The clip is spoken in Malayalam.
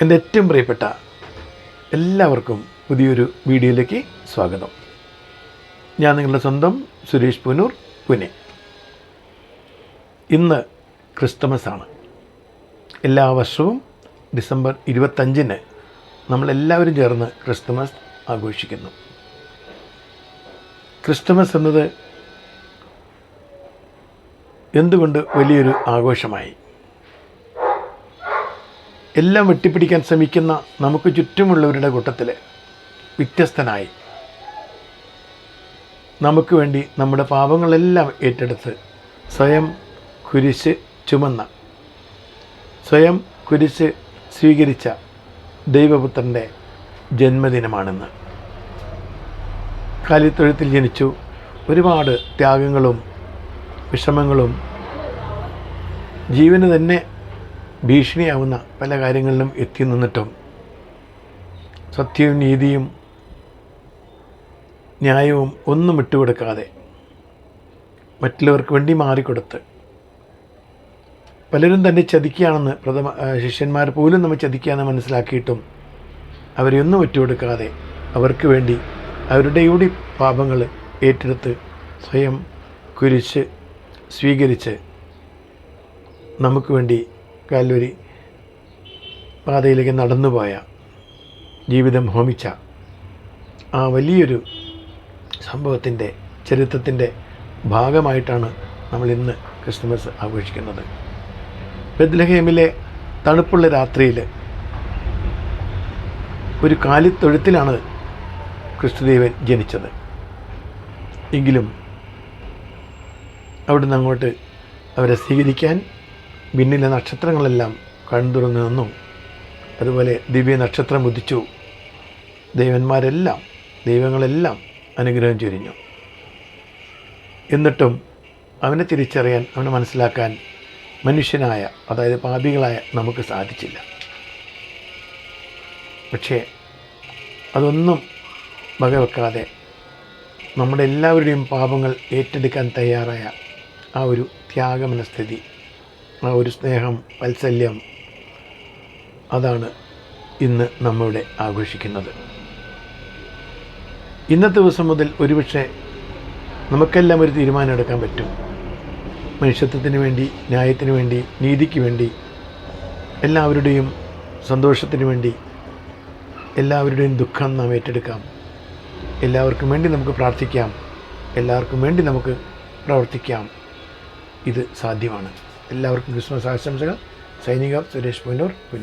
എൻ്റെ ഏറ്റവും പ്രിയപ്പെട്ട എല്ലാവർക്കും പുതിയൊരു വീഡിയോയിലേക്ക് സ്വാഗതം. ഞാൻ നിങ്ങളുടെ സ്വന്തം സുരേഷ് പൂനൂർ, പുനെ. ഇന്ന് ക്രിസ്തുമസ് ആണ്. എല്ലാ വർഷവും ഡിസംബർ 25-ന് നമ്മളെല്ലാവരും ചേർന്ന് ക്രിസ്തുമസ് ആഘോഷിക്കുന്നു. ക്രിസ്തുമസ് എന്നത് എന്തുകൊണ്ട് വലിയൊരു ആഘോഷമായി? എല്ലാം വെട്ടിപ്പിടിക്കാൻ ശ്രമിക്കുന്ന നമുക്ക് ചുറ്റുമുള്ളവരുടെ കൂട്ടത്തിൽ വ്യത്യസ്തനായി നമുക്ക് വേണ്ടി നമ്മുടെ പാപങ്ങളെല്ലാം ഏറ്റെടുത്ത് സ്വയം കുരിശ് ചുമന്ന, സ്വയം കുരിശ് സ്വീകരിച്ച ദൈവപുത്രൻ്റെ ജന്മദിനമാണെന്ന്. കാലിത്തൊഴുത്തിൽ ജനിച്ചു. ഒരുപാട് ത്യാഗങ്ങളും വിഷമങ്ങളും ജീവന് തന്നെ ഭീഷണിയാവുന്ന പല കാര്യങ്ങളിലും എത്തി നിന്നിട്ടും സത്യവും നീതിയും ന്യായവും ഒന്നും വിട്ടുകൊടുക്കാതെ മറ്റുള്ളവർക്ക് വേണ്ടി മാറിക്കൊടുത്ത്, പലരും തന്നെ ചതിക്കുകയാണെന്ന് ശിഷ്യന്മാർ പോലും നമ്മൾ ചതിക്കുകയാണെന്ന് മനസ്സിലാക്കിയിട്ടും അവരെയൊന്നും വിട്ടുകൊടുക്കാതെ അവർക്ക് വേണ്ടി അവരുടെ കൂടി പാപങ്ങൾ ഏറ്റെടുത്ത് സ്വയം കുരിശ് സ്വീകരിച്ച് നമുക്ക് വേണ്ടി കാൽവരി പാതയിലേക്ക് നടന്നുപോയ, ജീവിതം ഹോമിച്ച ആ വലിയൊരു സംഭവത്തിൻ്റെ ചരിത്രത്തിൻ്റെ ഭാഗമായിട്ടാണ് നമ്മൾ ഇന്ന് ക്രിസ്തുമസ് ആഘോഷിക്കുന്നത്. ബെത്ലഹേമിലെ തണുപ്പുള്ള രാത്രിയിൽ ഒരു കാലിത്തൊഴുത്തിലാണ് ക്രിസ്തുദേവൻ ജനിച്ചത്. എങ്കിലും അവിടുന്ന് അങ്ങോട്ട് അവരെ സ്വീകരിക്കാൻ പിന്നിലെ നക്ഷത്രങ്ങളെല്ലാം കൺതുറന്നു നിന്നു. അതുപോലെ ദിവ്യ നക്ഷത്രം ഉദിച്ചു. ദൈവങ്ങളെല്ലാം അനുഗ്രഹം ചൊരിഞ്ഞു. എന്നിട്ടും അവനെ തിരിച്ചറിയാൻ, അവനെ മനസ്സിലാക്കാൻ മനുഷ്യനായ, അതായത് പാപികളായ നമുക്ക് സാധിച്ചില്ല. പക്ഷേ അതൊന്നും വകവെക്കാതെ നമ്മുടെ എല്ലാവരുടെയും പാപങ്ങൾ ഏറ്റെടുക്കാൻ തയ്യാറായ ആ ഒരു ത്യാഗമനസ്ഥിതി, ആ ഒരു സ്നേഹം, വാത്സല്യം, അതാണ് ഇന്ന് നമ്മളിവിടെ ആഘോഷിക്കുന്നത്. ഇന്നത്തെ ദിവസം മുതൽ ഒരുപക്ഷെ നമുക്കെല്ലാം ഒരു തീരുമാനം എടുക്കാൻ പറ്റും. മനുഷ്യത്വത്തിന് വേണ്ടി, ന്യായത്തിന് വേണ്ടി, നീതിക്ക് വേണ്ടി, എല്ലാവരുടെയും സന്തോഷത്തിന് വേണ്ടി, എല്ലാവരുടെയും ദുഃഖം നാം ഏറ്റെടുക്കാം. എല്ലാവർക്കും വേണ്ടി നമുക്ക് പ്രാർത്ഥിക്കാം. എല്ലാവർക്കും വേണ്ടി നമുക്ക് പ്രവർത്തിക്കാം. ഇത് സാധ്യമാണ്. എല്ലാവർക്കും ക്രിസ്മസ് ആശംസകൾ. സൈനിക സുരേഷ് പൂനൂർ, പുനെ.